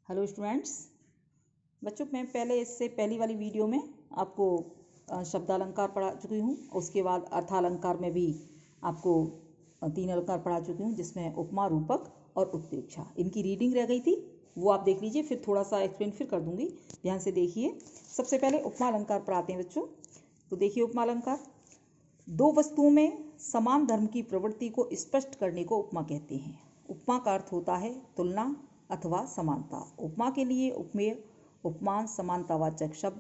Hello students. बच्चों, मैं इससे पहली वाली वीडियो में आपको शब्दालंकार पढ़ा चुकी हूँ। उसके बाद अर्थालंकार में भी आपको 3 अलंकार पढ़ा चुकी हूँ, जिसमें उपमा, रूपक और उत्प्रेक्षा। इनकी रीडिंग रह गई थी, वो आप देख लीजिए। फिर थोड़ा सा एक्सप्लेन फिर कर दूंगी, ध्यान से देखिए। सबसे पहले उपमा अलंकार पढ़ाते हैं बच्चों। तो देखिए, उपमा अलंकार, दो वस्तुओं में समान धर्म की प्रवृत्ति को स्पष्ट करने को उपमा कहते हैं। उपमा का अर्थ होता है तुलना अथवा समानता। उपमा के लिए उपमेय, उपमान, समानतावाचक शब्द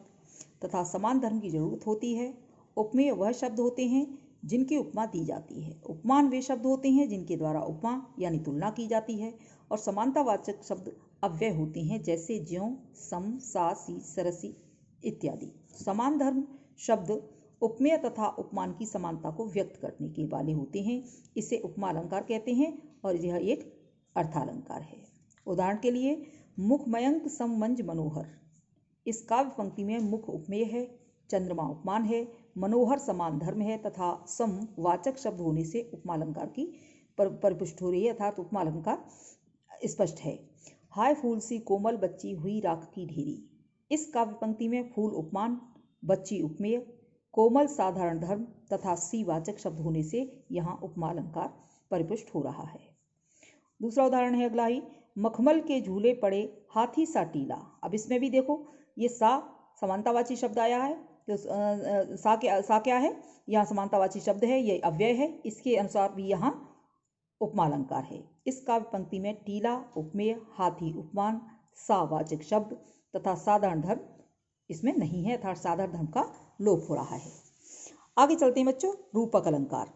तथा समान धर्म की जरूरत होती है। उपमेय वह शब्द होते हैं जिनकी उपमा दी जाती है। उपमान वे शब्द होते हैं जिनके द्वारा उपमा यानी तुलना की जाती है। और समानतावाचक शब्द अव्यय होते हैं, जैसे ज्यों, सम, सा, सी, सरसी इत्यादि। समान धर्म शब्द उपमेय तथा उपमान की समानता को व्यक्त करने के वाले होते हैं। इसे उपमा अलंकार कहते हैं और यह एक अर्थालंकार है। उदाहरण के लिए, मुख मयंक सम मंज मनोहर। इस काव्य पंक्ति में मुख उपमेय है, चंद्रमा उपमान है, मनोहर समान धर्म है तथा सम वाचक शब्द होने से उपमा अलंकार की परिपुष्ट हो रही है, अर्थात उपमा अलंकार स्पष्ट है। हाय फूल सी कोमल बच्ची हुई राख की ढेरी। इस काव्य पंक्ति में फूल उपमान, बच्ची उपमेय, कोमल साधारण धर्म तथा सी वाचक शब्द होने से यहाँ उपमा अलंकार परिपुष्ट हो रहा है। दूसरा उदाहरण है अगला ही, मखमल के झूले पड़े हाथी सा टीला। अब इसमें भी देखो, ये सा समानतावाची शब्द आया है। तो सा क्या है? यहाँ समानतावाची शब्द है, ये अव्यय है। इसके अनुसार भी यहाँ उपमा अलंकार है। इस काव्य पंक्ति में टीला उपमेय, हाथी उपमान, सा वाचक शब्द तथा साधारण धर्म इसमें नहीं है, अर्थात साधारण धर्म का लोप हो रहा है। आगे चलते हैं बच्चों, रूपक अलंकार।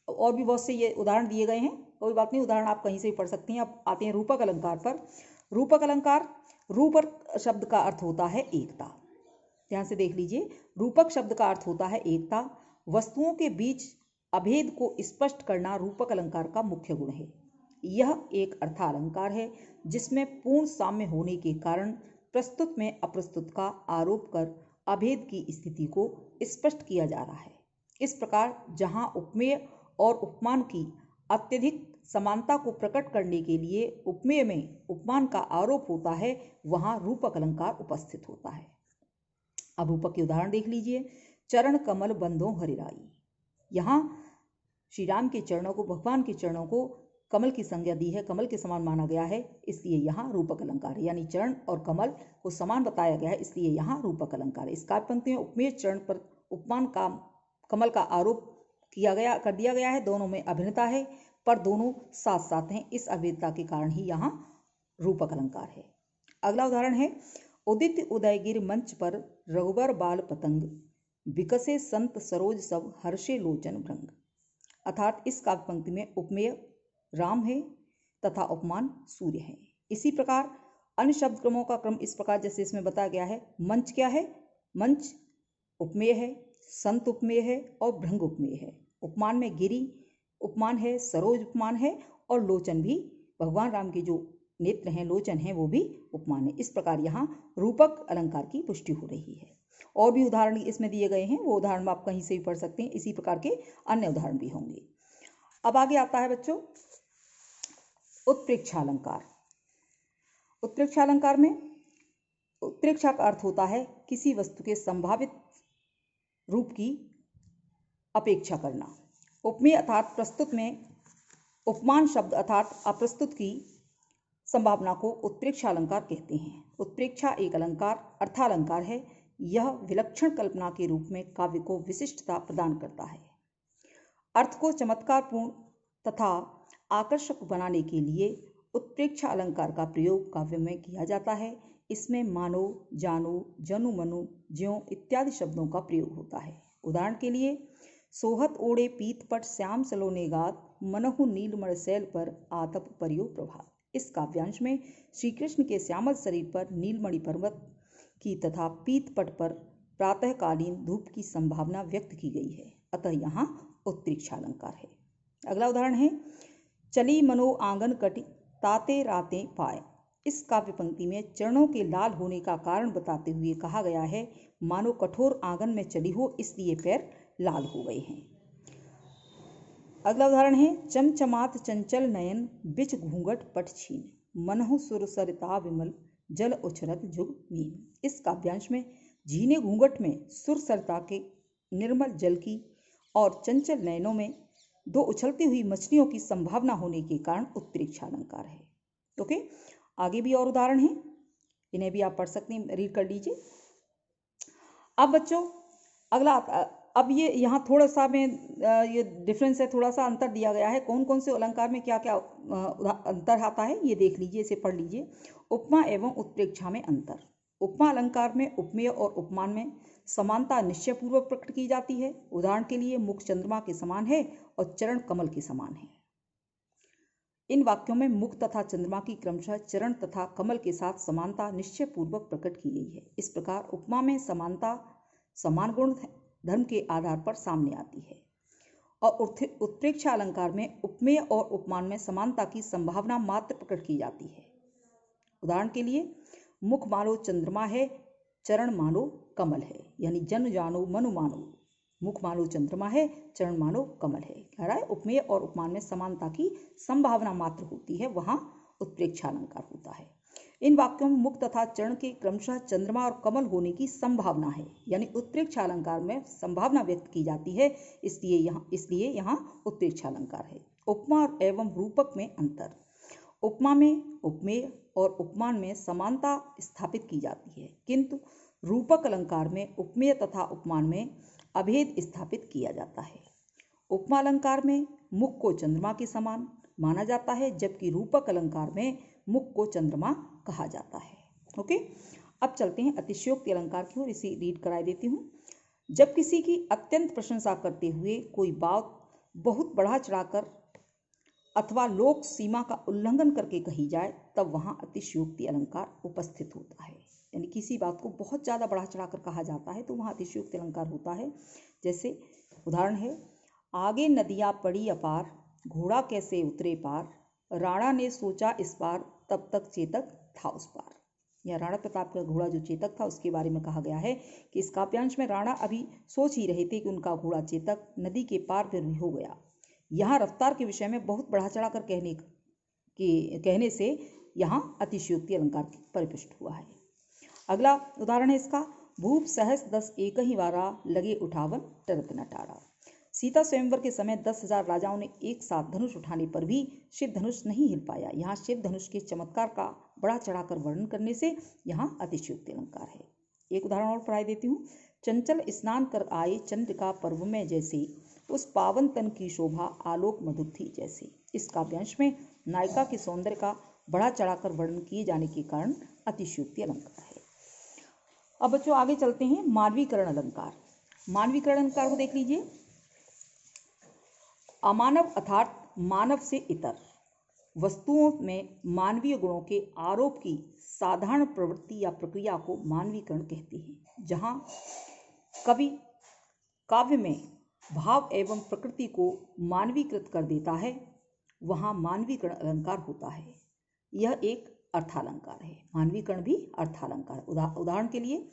और भी बहुत से ये उदाहरण दिए गए हैं, कोई बात नहीं, उदाहरण आप कहीं से भी पढ़ सकती हैं। अब आते हैं रूपक अलंकार पर। रूपक अलंकार, रूपक शब्द का अर्थ होता है एकता। ध्यान से देख लीजिए, रूपक शब्द का अर्थ होता है एकता। वस्तुओं के बीच अभेद को स्पष्ट करना रूपक अलंकार का मुख्य गुण है। यह एक अर्थालंकार है जिसमें पूर्ण साम्य होने के कारण प्रस्तुत में अप्रस्तुत का आरोप कर अभेद की स्थिति को स्पष्ट किया जा रहा है। इस प्रकार जहां उपमेय और उपमान की अत्यधिक समानता को प्रकट करने के लिए उपमेय में उपमान का आरोप होता है, वहां रूपक अलंकार उपस्थित होता है। अब रूपक के उदाहरण देख लीजिए। चरण कमल बंधो हरिराई। यहाँ श्री राम के चरणों को, भगवान के चरणों को कमल की संज्ञा दी है, कमल के समान माना गया है, इसलिए यहाँ रूपक अलंकार है। यानी चरण और कमल को समान बताया गया है, इसलिए यहाँ रूपक अलंकार है। इस काव्य पंक्ति में उपमेय चरण पर उपमान का कमल का आरोप कर दिया गया है। दोनों में अभिन्नता है, पर दोनों साथ साथ हैं। इस अभिन्नता के कारण ही यहाँ रूपक अलंकार है। अगला उदाहरण है, उदित उदयगिर मंच पर रघुबर बाल पतंग, विकसे संत सरोज सब हर्षे लोचन भृंग। अर्थात इस काव्य पंक्ति में उपमेय राम है तथा उपमान सूर्य है। इसी प्रकार अन्य शब्द क्रमों का क्रम इस प्रकार जैसे इसमें बताया गया है। मंच क्या है? मंच उपमेय है, संत उपमेय है और भृंग उपमेय है। उपमान में गिरी उपमान है, सरोज उपमान है और लोचन भी, भगवान राम के जो नेत्र हैं, लोचन हैं, वो भी उपमान है। इस प्रकार यहाँ रूपक अलंकार की पुष्टि हो रही है। और भी उदाहरण इसमें दिए गए हैं, वो उदाहरण आप कहीं से भी पढ़ सकते हैं। इसी प्रकार के अन्य उदाहरण भी होंगे। अब आगे आता है बच्चों उत्प्रेक्षा अलंकार। उत्प्रेक्षा अलंकार में उत्प्रेक्षा का अर्थ होता है किसी वस्तु के संभावित रूप की अपेक्षा करना। उपमेय अर्थात प्रस्तुत में उपमान शब्द अर्थात अप्रस्तुत की संभावना को उत्प्रेक्षा अलंकार कहते हैं। उत्प्रेक्षा एक अलंकार अर्थालंकार है। यह विलक्षण कल्पना के रूप में काव्य को विशिष्टता प्रदान करता है। अर्थ को चमत्कारपूर्ण तथा आकर्षक बनाने के लिए उत्प्रेक्षा अलंकार का प्रयोग काव्य में किया जाता है। इसमें मानो, जानो, जनु मनु, ज्यों इत्यादि शब्दों का प्रयोग होता है। उदाहरण के लिए, सोहत ओढ़े पीत पट श्याम सलोने गात, मनहु नीलमण शैल पर आतप परियो प्रभात। इस काव्यांश में श्री कृष्ण के श्यामल शरीर पर नीलमणि पर्वत की तथा पीत पट पर प्रातःकालीन धूप की संभावना व्यक्त की गई है, अतः यहाँ उत्प्रेक्षा अलंकार है। अगला उदाहरण है, चली मनो आंगन कटी ताते राते पाए। इस काव्य पंक्ति में चरणों के लाल होने का कारण बताते हुए कहा गया है, मानो कठोर आंगन में चली हो, इसलिए पैर लाल हो गए हैं। अगला उदाहरण है, चमचमात चंचल नयन बिच घूंघट पट छीन, मनहु सुर सरिता विमल जल उछरत जुग मीन। इस काव्यांश में झीने घूंघट में सुर सरता के निर्मल जल की और चंचल नयनों में दो उछलती हुई मछलियों की संभावना होने के कारण उत्प्रेक्षा अलंकार है। ओके, आगे भी और उदाहरण हैं, इन्हें भी आप पढ़ सकते हैं, रीड कर लीजिए। अब बच्चों अगला, अब ये यहाँ थोड़ा सा में ये डिफरेंस है, थोड़ा सा अंतर दिया गया है। कौन कौन से अलंकार में क्या क्या अंतर आता है ये देख लीजिए, इसे पढ़ लीजिए। उपमा एवं उत्प्रेक्षा में अंतर। उपमा अलंकार में उपमेय और उपमान में समानता निश्चयपूर्वक प्रकट की जाती है। उदाहरण के लिए मुख चंद्रमा के समान है और चरण कमल के समान है। इन वाक्यों में मुख तथा चंद्रमा की क्रमशः चरण तथा कमल के साथ समानता निश्चयपूर्वक प्रकट की गई है। इस प्रकार उपमा में समानता समान गुण धर्म के आधार पर सामने आती है और उत्प्रेक्षा अलंकार में उपमेय और उपमान में समानता की संभावना मात्र प्रकट की जाती है। उदाहरण के लिए मुख मानो चंद्रमा है, चरण मानो कमल है, यानी जन जानो मनु मानो। मुख मानो चंद्रमा है, चरण मानो कमल है। कह रहा है उपमेय और उपमान में समानता की संभावना मात्र होती है, वहां उत्प्रेक्षा अलंकार होता है। इन वाक्यों में मुख तथा चरण के क्रमशः चंद्रमा और कमल होने की संभावना है, यानी उत्प्रेक्षा अलंकार में संभावना व्यक्त की जाती है, इसलिए यहाँ उत्प्रेक्षा अलंकार है। उपमा एवं रूपक में अंतर। उपमा में उपमेय और उपमान में समानता स्थापित की जाती है, किंतु रूपक अलंकार में उपमेय तथा उपमान में अभेद स्थापित किया जाता है। उपमा अलंकार में मुख को चंद्रमा के समान माना जाता है, जबकि रूपक अलंकार में मुख को चंद्रमा कहा जाता है। ओके, अब चलते हैं अतिशयोक्ति अलंकार की ओर, इसे रीड कराई देती हूँ। जब किसी की अत्यंत प्रशंसा करते हुए कोई बात बहुत बढ़ा चढ़ाकर अथवा लोक सीमा का उल्लंघन करके कही जाए, तब वहां अतिशयोक्ति अलंकार उपस्थित होता है। यानी किसी बात को बहुत ज़्यादा बढ़ा चढ़ाकर कहा जाता है तो वहाँ अतिशयोक्ति अलंकार होता है। जैसे उदाहरण है, आगे नदियाँ पड़ी अपार, घोड़ा कैसे उतरे पार, राणा ने सोचा इस बार, तब तक चेतक था उस पार। यह राणा प्रताप का घोड़ा जो चेतक था उसके बारे में कहा गया है कि इस काव्यांश में राणा अभी सोच ही रहे थे कि उनका घोड़ा चेतक नदी के पार फिर हो गया। यहाँ रफ्तार के विषय में बहुत बढ़ा चढ़ा कर कहने से यहाँ अतिशयोक्ति अलंकार परिपुष्ट हुआ है। अगला उदाहरण है इसका, भूप सहस 10 एक ही वारा, लगे उठावन टरत न टारा। सीता स्वयंवर के समय 10,000 राजाओं ने एक साथ धनुष उठाने पर भी शिव धनुष नहीं हिल पाया। यहाँ शिव धनुष के चमत्कार का बढ़ा चढ़ाकर वर्णन करने से यहाँ अतिशयोक्ति अलंकार है। एक उदाहरण और पढ़ाई देती हूँ। चंचल स्नान कर आए चंद्रिका पर्व में जैसे, उस पावन तन की शोभा आलोक मधुर थी जैसे। इस काव्यांश में नायिका के सौंदर्य का बढ़ा चढ़ाकर वर्णन किए जाने के कारण अतिशयोक्ति अलंकार है। अब बच्चों आगे चलते हैं मानवीकरण अलंकार। मानवीकरण अलंकार को देख लीजिए। अमानव अर्थात मानव से इतर वस्तुओं में मानवीय गुणों के आरोप की साधारण प्रवृत्ति या प्रक्रिया को मानवीकरण कहते हैं। जहाँ कवि काव्य में भाव एवं प्रकृति को मानवीकृत कर देता है, वहाँ मानवीकरण अलंकार होता है। यह एक अर्थालंकार है। मानवीकरण भी अर्थालंकार। उदाहरण के लिए,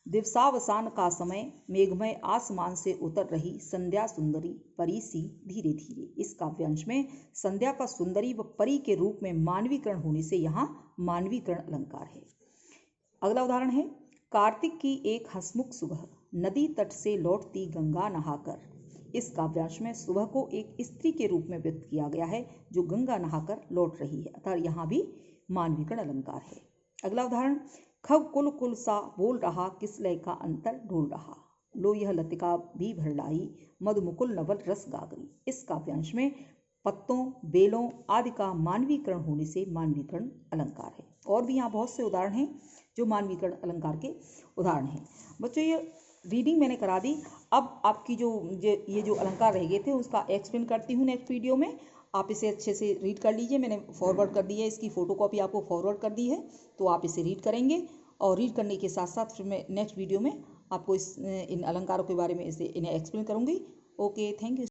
दिवसावसान का समय, मेघमय आसमान से उतर रही संध्या सुंदरी परी सी धीरे धीरे। इस काव्यांश में संध्या का सुंदरी व परी के रूप में मानवीकरण होने से यहाँ मानवीकरण अलंकार है। अगला उदाहरण है, कार्तिक की एक हंसमुख सुबह, नदी तट से लौटती गंगा नहाकर। इस काव्यांश में सुबह को एक स्त्री के रूप में व्यक्त किया गया है जो गंगा नहाकर लौट रही है, अतः यहाँ भी मानवीकरण अलंकार है। अगला उदाहरण, खग कुल कुल सा बोल रहा, किस लय का अंतर ढोल रहा, लो यह लतिका भी भर लाई, मधुमुकुल नवल रस गागरी। इस काव्यांश में पत्तों बेलों आदि का मानवीकरण होने से मानवीकरण अलंकार है। और भी यहाँ बहुत से उदाहरण हैं जो मानवीकरण अलंकार के उदाहरण हैं। बच्चों ये रीडिंग मैंने करा दी। अब आपकी ये जो अलंकार रह गए थे उसका एक्सप्लेन करती हूँ नेक्स्ट वीडियो में। आप इसे अच्छे से रीड कर लीजिए। मैंने फॉरवर्ड कर दी है, इसकी फ़ोटो कॉपी आपको फॉरवर्ड कर दी है, तो आप इसे रीड करेंगे और रीड करने के साथ साथ फिर मैं नेक्स्ट वीडियो में आपको इन अलंकारों के बारे में इन्हें एक्सप्लेन करूँगी। Okay, thank you.